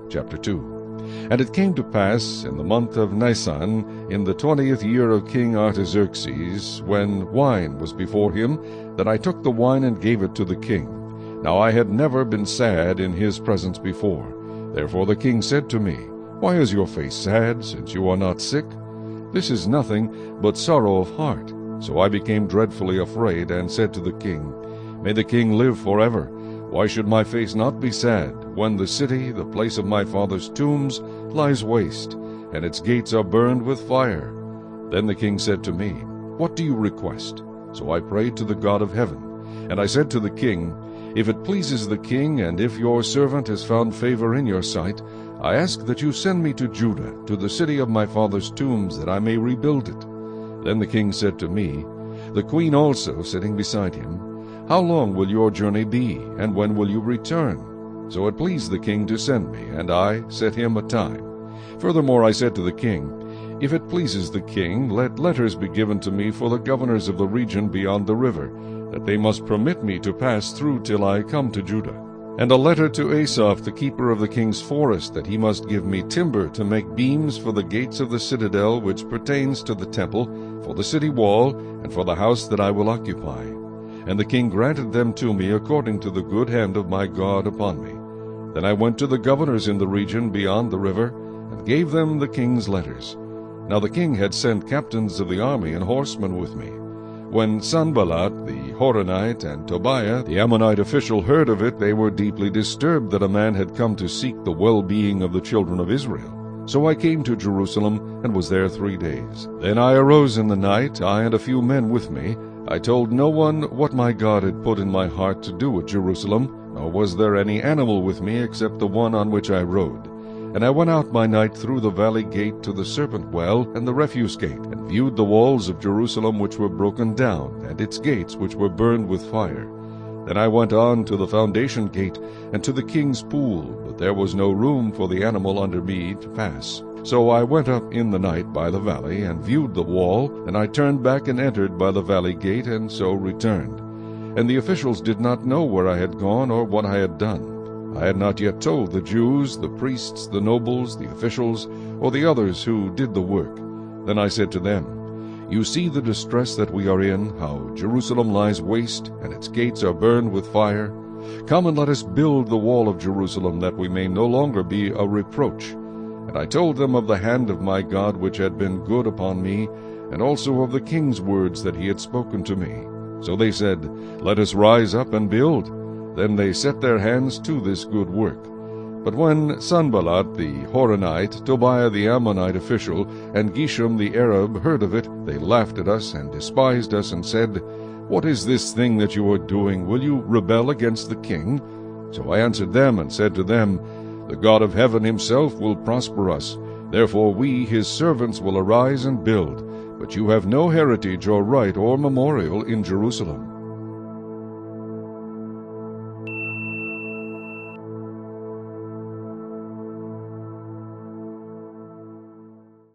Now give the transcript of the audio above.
Chapter 2. And it came to pass in the month of Nisan, in the 20th year of King Artaxerxes, when wine was before him, that I took the wine and gave it to the king. Now I had never been sad in his presence before. Therefore the king said to me, Why is your face sad, since you are not sick? This is nothing but sorrow of heart. So I became dreadfully afraid, and said to the king, May the king live forever. Why should my face not be sad, when the city, the place of my father's tombs, lies waste, and its gates are burned with fire? Then the king said to me, What do you request? So I prayed to the God of heaven. And I said to the king, If it pleases the king, and if your servant has found favor in your sight, I ask that you send me to Judah, to the city of my father's tombs, that I may rebuild it. Then the king said to me, the queen also sitting beside him, How long will your journey be, and when will you return? So it pleased the king to send me, and I set him a time. Furthermore I said to the king, If it pleases the king, let letters be given to me for the governors of the region beyond the river, that they must permit me to pass through till I come to Judah. And a letter to Asaph, the keeper of the king's forest, that he must give me timber to make beams for the gates of the citadel which pertains to the temple, for the city wall, and for the house that I will occupy. And the king granted them to me according to the good hand of my God upon me. Then I went to the governors in the region beyond the river, and gave them the king's letters. Now the king had sent captains of the army and horsemen with me. When Sanballat the Horonite and Tobiah the Ammonite official heard of it, they were deeply disturbed that a man had come to seek the well-being of the children of Israel. So I came to Jerusalem, and was there 3 days. Then I arose in the night, I and a few men with me. I told no one what my God had put in my heart to do at Jerusalem, nor was there any animal with me except the one on which I rode. And I went out by night through the valley gate to the serpent well and the refuse gate, and viewed the walls of Jerusalem which were broken down, and its gates which were burned with fire. Then I went on to the foundation gate, and to the king's pool, but there was no room for the animal under me to pass. So I went up in the night by the valley, and viewed the wall, and I turned back and entered by the valley gate, and so returned. And the officials did not know where I had gone or what I had done. I had not yet told the Jews, the priests, the nobles, the officials, or the others who did the work. Then I said to them, You see the distress that we are in, how Jerusalem lies waste, and its gates are burned with fire. Come and let us build the wall of Jerusalem, that we may no longer be a reproach. And I told them of the hand of my God which had been good upon me, and also of the king's words that he had spoken to me. So they said, Let us rise up and build. Then they set their hands to this good work. But when Sanballat the Horonite, Tobiah the Ammonite official, and Geshem the Arab heard of it, they laughed at us and despised us, and said, What is this thing that you are doing? Will you rebel against the king? So I answered them and said to them, The God of heaven himself will prosper us. Therefore we, his servants, will arise and build. But you have no heritage or right or memorial in Jerusalem.